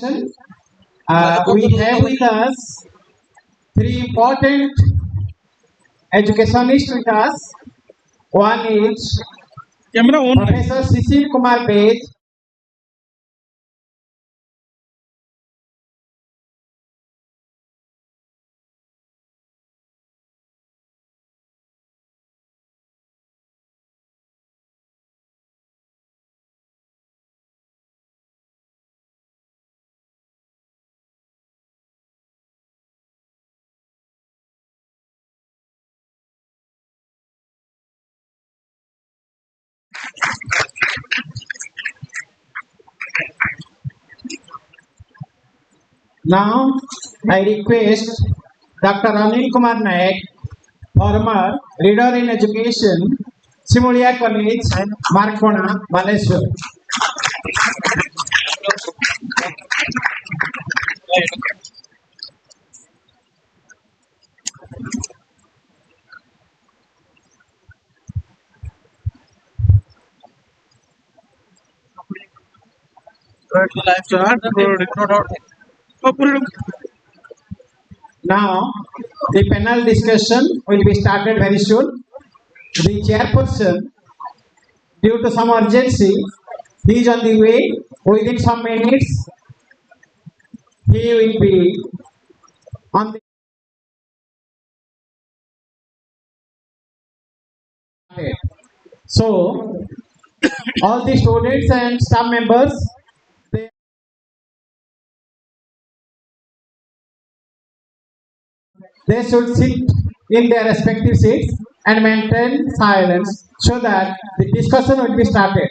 We have with us three important educationists with us. One is Professor Cecil Kumar Bej. Now, I request Dr. Anil Kumar Naik, former Leader in Education, Simulia College, Markona, Malaysia. Now, the panel discussion will be started very soon. The chairperson, due to some urgency, he is on the way. Within some minutes, he will be on the. So, all the students and staff members, they, they should sit in their respective seats and maintain silence so that the discussion will be started.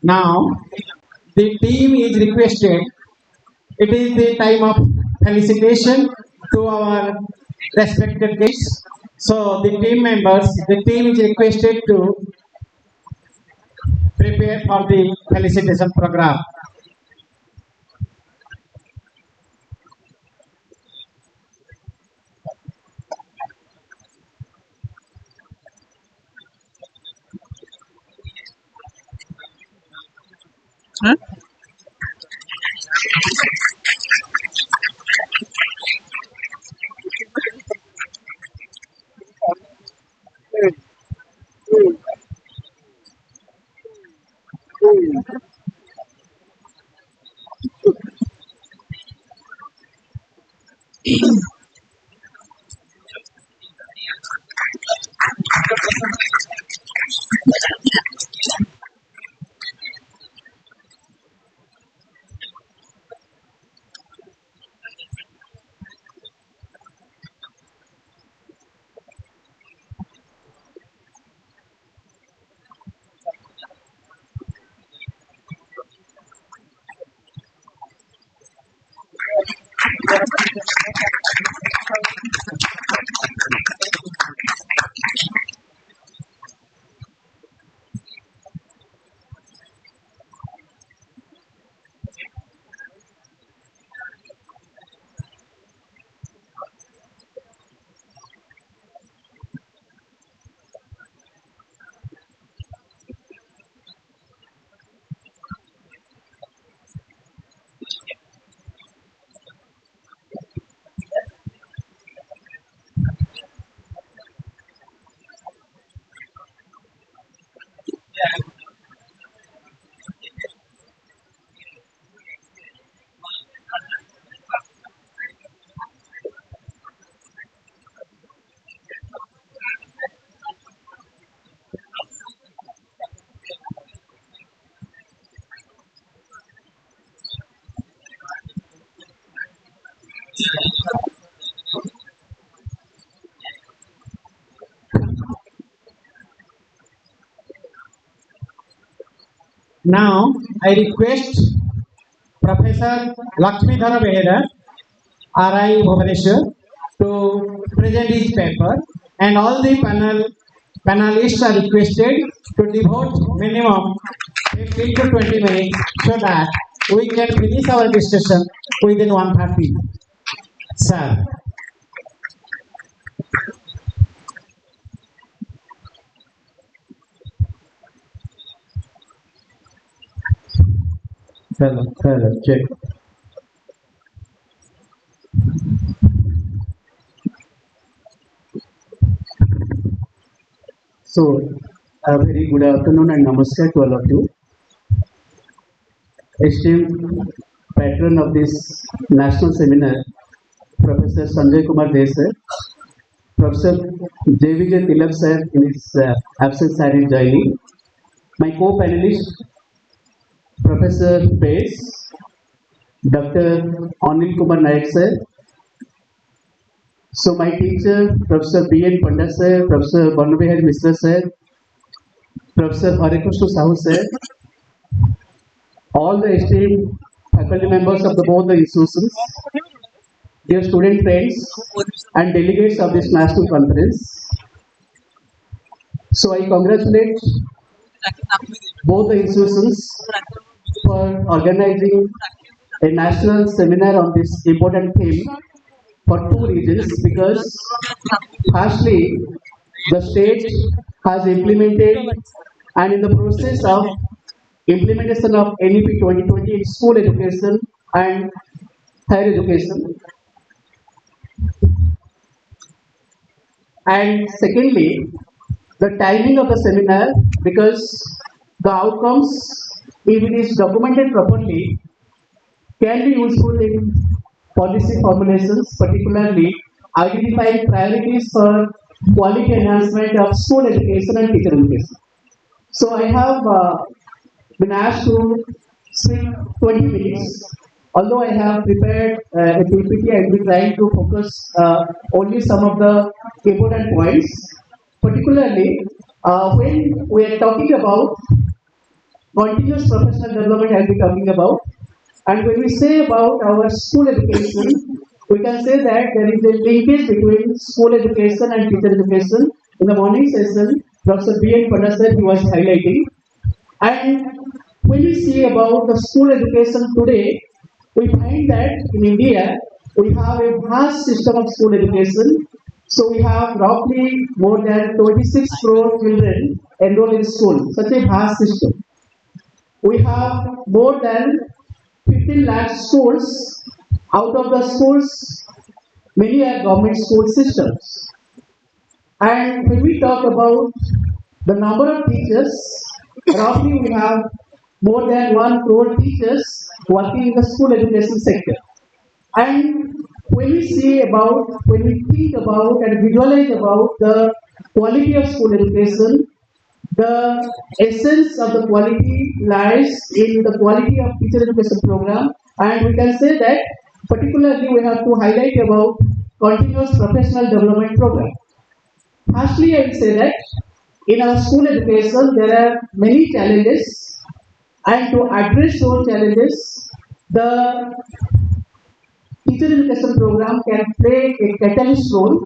Now, the team is requested. It is the time of felicitation to our respected guests. So, the team members, the team is requested to prepare for the felicitation program. Now, I request Professor Lakshmidhara Behera, RI Bhubaneswar, to present his paper, and all the panelists are requested to devote minimum 15 to 20 minutes so that we can finish our discussion within 1:30. Sir. Hello, check. So, a very good afternoon and namaskar to all of you. Esteemed patron of this national seminar, Professor Sanjay Kumar Desai, Professor JVJ Tilak sir in his absence are joining. My co-panelist, Professor Pace, Dr. Anil Kumar Naik sir. So my teacher, Professor B.N. Pandit sir, Professor Barnabihar Mishra sir, Professor Harikrishna Sahu sir, all the esteemed faculty members of both the institutions, dear student friends and delegates of this national conference. So I congratulate both the institutions for organizing a national seminar on this important theme for two reasons. Because firstly, the state has implemented and in the process of implementation of NEP 2020 in school education and higher education. And secondly, the timing of the seminar, because the outcomes, if it is documented properly, can be useful in policy formulations, particularly identifying priorities for quality enhancement of school education and teacher education. So I have been asked to speak 20 minutes. Although I have prepared a PPT, I will be trying to focus only some of the important points. Particularly, when we are talking about continuous professional development, I will be talking about. And when we say about our school education, we can say that there is a linkage between school education and teacher education. In the morning session, Professor B.N. Pandit he was highlighting. And when we see about the school education today, we find that in India, we have a vast system of school education. So we have roughly more than 26 crore children enrolled in school, such a vast system. We have more than 15 lakh schools. Out of the schools, many are government school systems. And when we talk about the number of teachers, roughly we have more than 1 crore teachers working in the school education sector. And when we think about and visualize about the quality of school education, the essence of the quality lies in the quality of teacher education program, and we can say that particularly we have to highlight about continuous professional development program. Firstly, I will say that in our school education there are many challenges, and to address those challenges, the teacher education program can play a catalyst role.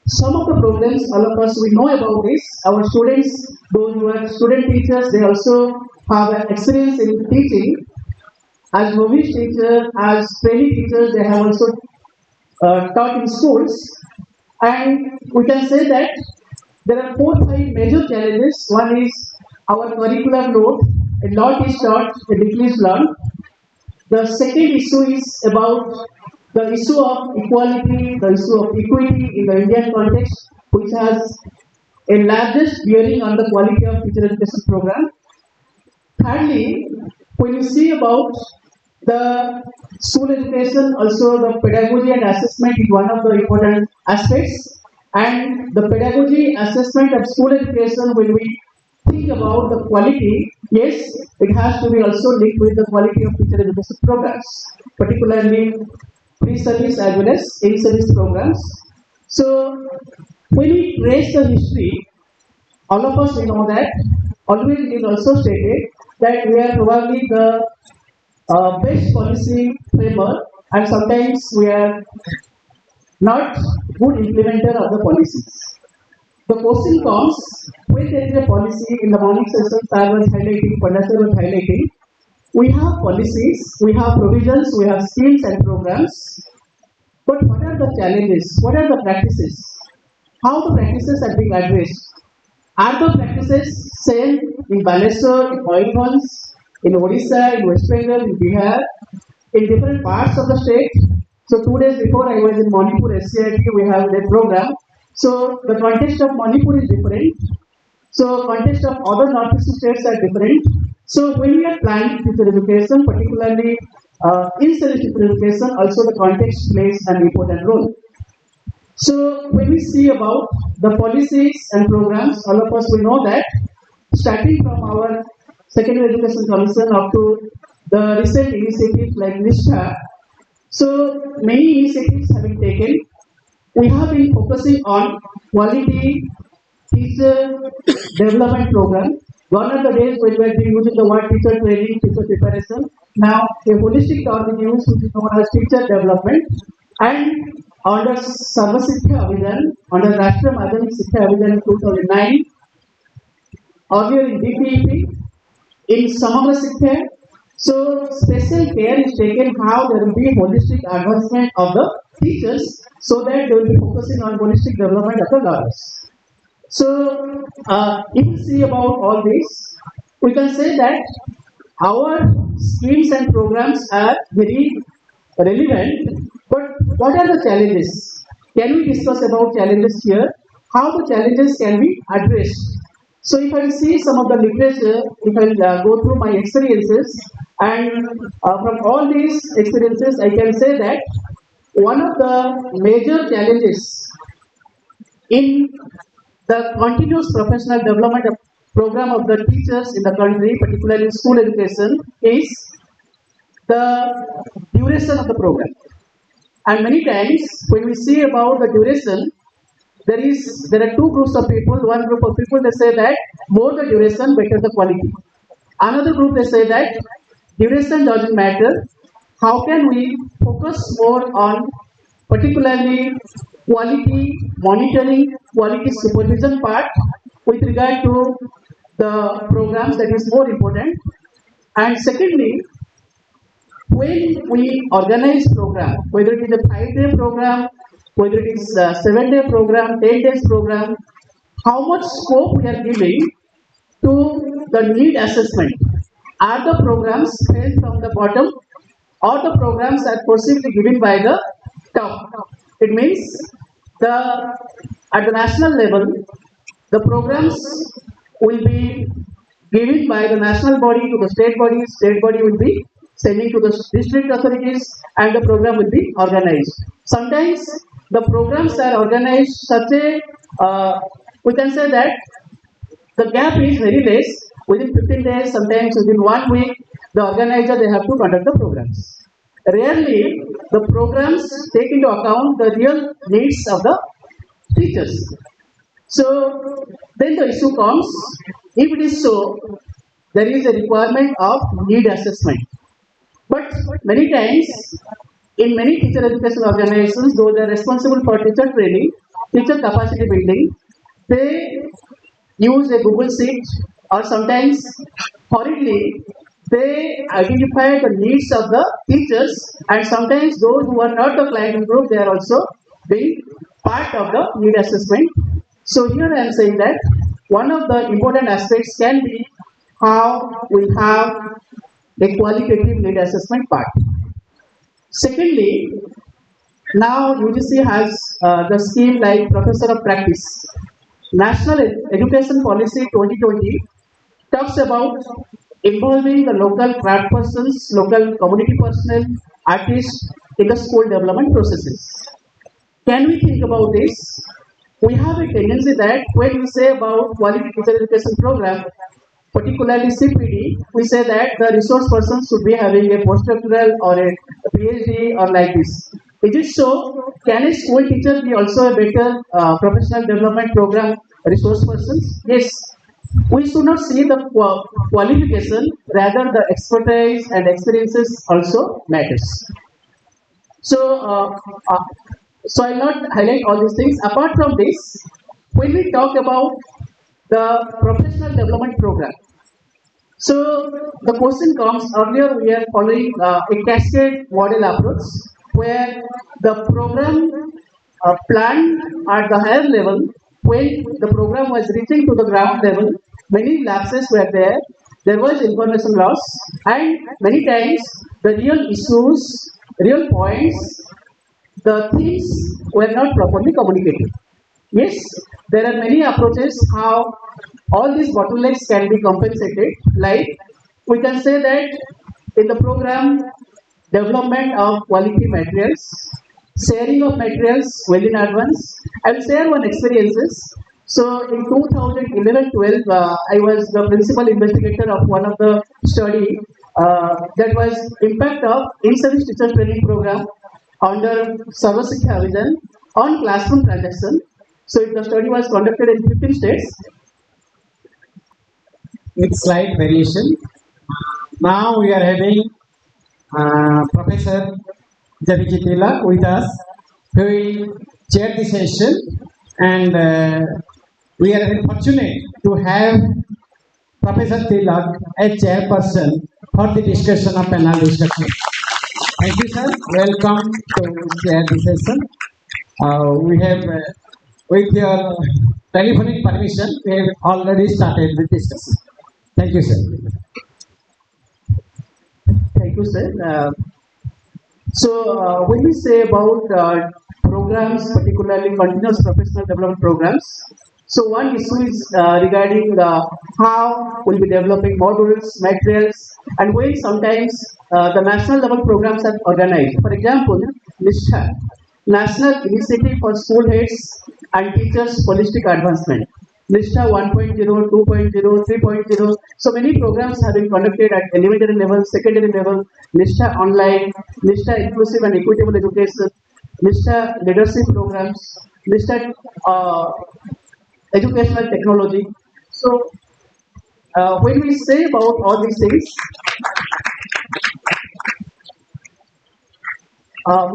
Some of the problems, all of us we know about this. Our students, those who are student teachers, they also have experience in teaching. As novice teachers, as trainee teachers, they have also taught in schools. And we can say that there are 4-5 major challenges. One is our curricular load. A lot is taught, a little is learned. The second issue is about the issue of equality, the issue of equity in the Indian context, which has a largest bearing on the quality of teacher education program. Thirdly, when you see about the school education, also the pedagogy and assessment is one of the important aspects. And the pedagogy assessment of school education, when we think about the quality, yes, it has to be also linked with the quality of teacher education programs, particularly pre-service as well as in-service programs. So when we trace the history, all of us we know that always it is also stated that we are probably the best policy framework, and sometimes we are not good implementer of the policies. The question comes when there is a policy in the morning session, sir was highlighting, Pandasar was highlighting. We have policies, we have provisions, we have schemes and programs, but what are the challenges? What are the practices? How the practices are being addressed? Are the practices same in Baleshwar, in Mayurbhanj, in Odisha, in West Bengal, in Bihar, in different parts of the state? So 2 days before I was in Manipur SCIT, we have a program. So the context of Manipur is different. So context of other northeastern states are different. So when we are planning teacher education, particularly in service teacher education, also the context plays an important role. So when we see about the policies and programs, all of us will know that starting from our secondary education commission up to the recent initiatives like NISHA, so many initiatives have been taken. We have been focusing on quality teacher development program. Gone are the days when we have been using the word teacher training, teacher preparation. Now a holistic term is used which is known as teacher development. And under Sarva Siksha Abhiyan, under Rashtriya Madhyamik Siksha Abhiyan in 2009, earlier in DPEP, in Samagra Siksha, so special care is taken how there will be holistic advancement of the teachers so that they will be focusing on holistic development of the learners. So if you see about all this, we can say that our schemes and programs are very relevant, but what are the challenges? Can we discuss about challenges here? How the challenges can be addressed? So if I see some of the literature, if I go through my experiences, and from all these experiences, I can say that one of the major challenges in the continuous professional development program of the teachers in the country, particularly in school education, is the duration of the program. And many times, when we see about the duration, there are two groups of people. One group of people they say that more the duration, better the quality. Another group they say that duration doesn't matter. How can we focus more on particularly quality monitoring, quality supervision part with regard to the programs that is more important. And secondly, when we organize program, whether it is a 5-day program, whether it is a 7-day program, 10 days program, how much scope we are giving to the need assessment. Are the programs fell from the bottom or the programs are possibly given by the top? It means at the national level, the programs will be given by the national body to the state body will be sending to the district authorities, and the program will be organized. Sometimes the programs are organized such a, we can say that the gap is very less, within 15 days, sometimes within 1 week, the organizer they have to conduct the programs. Rarely the programs take into account the real needs of the teachers. So then the issue comes, if it is so, there is a requirement of need assessment. But many times, in many teacher education organizations, though they are responsible for teacher training, teacher capacity building, they use a Google Sheet or sometimes hurriedly they identify the needs of the teachers, and sometimes those who are not the client group, they are also being part of the need assessment. So here I am saying that one of the important aspects can be how we have a qualitative need assessment part. Secondly, now UGC has the scheme like Professor of Practice. National Education Policy 2020 talks about involving the local craft persons, local community personnel, artists in the school development processes. Can we think about this? We have a tendency that when we say about quality teacher education program, particularly CPD, we say that the resource person should be having a postdoctoral or a PhD or like this. Is it so? Can a school teacher be also a better professional development program resource person? Yes. We should not see the qualification, rather the expertise and experiences also matters. So, so I'll not highlight all these things. Apart from this, when we talk about the professional development program, so the question comes, earlier we are following a cascade model approach where the program planned at the higher level. When the program was reaching to the ground level, many lapses were there. There was information loss, and many times the real issues, real points, the things were not properly communicated. Yes, there are many approaches how all these bottlenecks can be compensated. Like we can say that in the program, development of quality materials, sharing of materials well in advance. I will share one experiences. So in 2011-12, I was the principal investigator of one of the study that was impact of in-service teacher training program under Sarva Shiksha Abhiyan on classroom transaction. So the study was conducted in 15 states. With slight variation. Now we are having Professor Javijitila with us, who will chair the session, and we are very fortunate to have Professor Tilak as chairperson for the discussion of panel discussion. Thank you, sir. Welcome to chair the session. We have, with your telephonic permission, we have already started the discussion. Thank you, sir. Thank you, sir. When we say about programs, particularly continuous professional development programs, so one issue is regarding how we'll be developing modules, materials, and when sometimes the national level programs are organized. For example, NISHA, National Initiative for School Heads and Teachers Holistic Advancement. NISHA 1.0, 2.0, 3.0. So many programs have been conducted at elementary level, secondary level, NISHA Online, NISHA Inclusive and Equitable Education, NISHA Leadership Programs, NISHA Educational Technology. So when we say about all these things,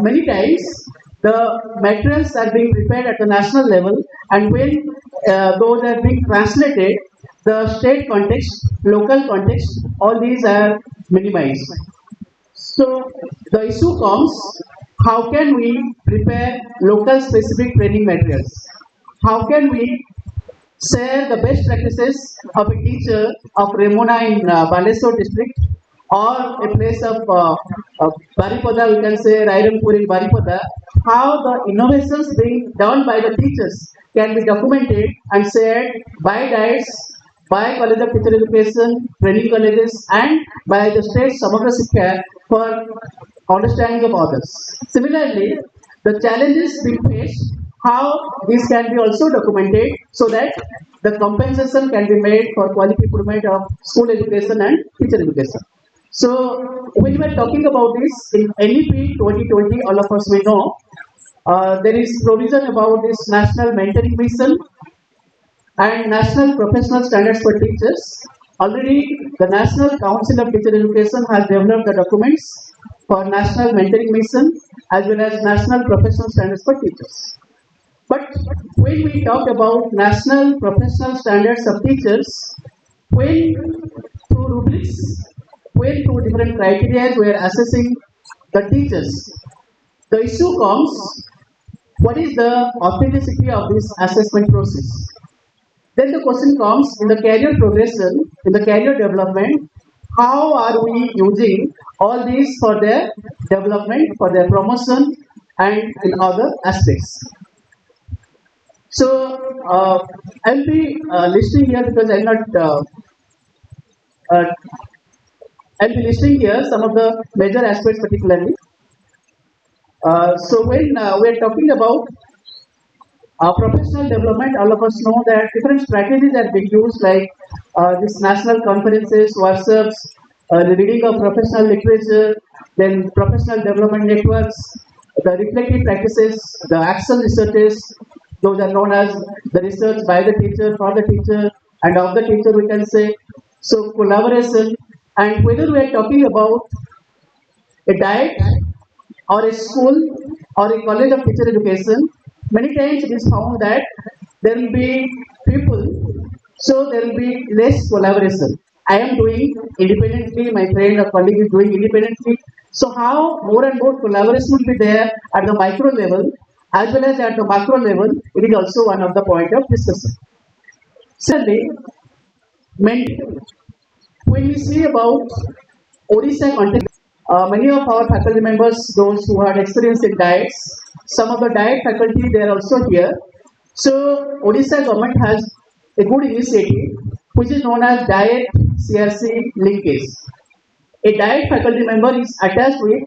many times the materials are being prepared at the national level, and when those are being translated, the state context, local context, all these are minimized. So the issue comes, how can we prepare local specific training materials? How can we share the best practices of a teacher of Remona in Balesur district, or a place of Baripada, we can say Rairampur in Baripada, how the innovations being done by the teachers can be documented and shared by DIETS, by College of Teacher Education, training colleges, and by the state Samagra Shiksha for understanding of others. Similarly, the challenges being faced, how this can be also documented so that the compensation can be made for quality improvement of school education and teacher education. So when we are talking about this in NEP 2020, all of us may know there is provision about this National Mentoring Mission and National Professional Standards for Teachers. Already the National Council of Teacher Education has developed the documents for National Mentoring Mission as well as National Professional Standards for Teachers. But when we talk about National Professional Standards of Teachers, when through rubrics, when through different criteria we are assessing the teachers, the issue comes, what is the authenticity of this assessment process? Then the question comes, in the career progression, in the career development, how are we using all these for their development, for their promotion, and in other aspects? So I'll be listing here because I'll not. I'll be listing here some of the major aspects particularly. So when we are talking about professional development, all of us know that different strategies are being used, like this national conferences, workshops, the reading of professional literature, then professional development networks, the reflective practices, the action researches, those are known as the research by the teacher, for the teacher, and of the teacher we can say. So collaboration, and whether we are talking about a diet or a school or a college of teacher education, many times it is found that there will be people, so there will be less collaboration. I am doing independently, my friend or colleague is doing independently. So how more and more collaboration will be there at the micro level as well as at the macro level, it is also one of the point of discussion. Secondly, mentoring. When we see about Odisha context, many of our faculty members, those who had experience in diets, some of the diet faculty they are also here. So Odisha government has a good initiative which is known as diet CRC linkage. A diet faculty member is attached with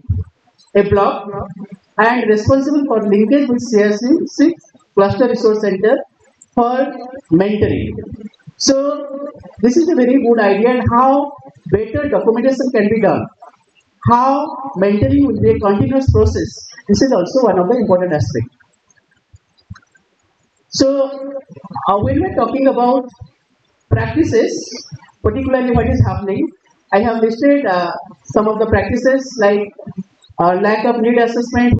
a block and responsible for linkage with CRC Cluster Resource Center for mentoring. So this is a very good idea and how better documentation can be done. How mentoring will be a continuous process. This is also one of the important aspects. So when we are talking about practices, particularly what is happening, I have listed some of the practices like lack of need assessment.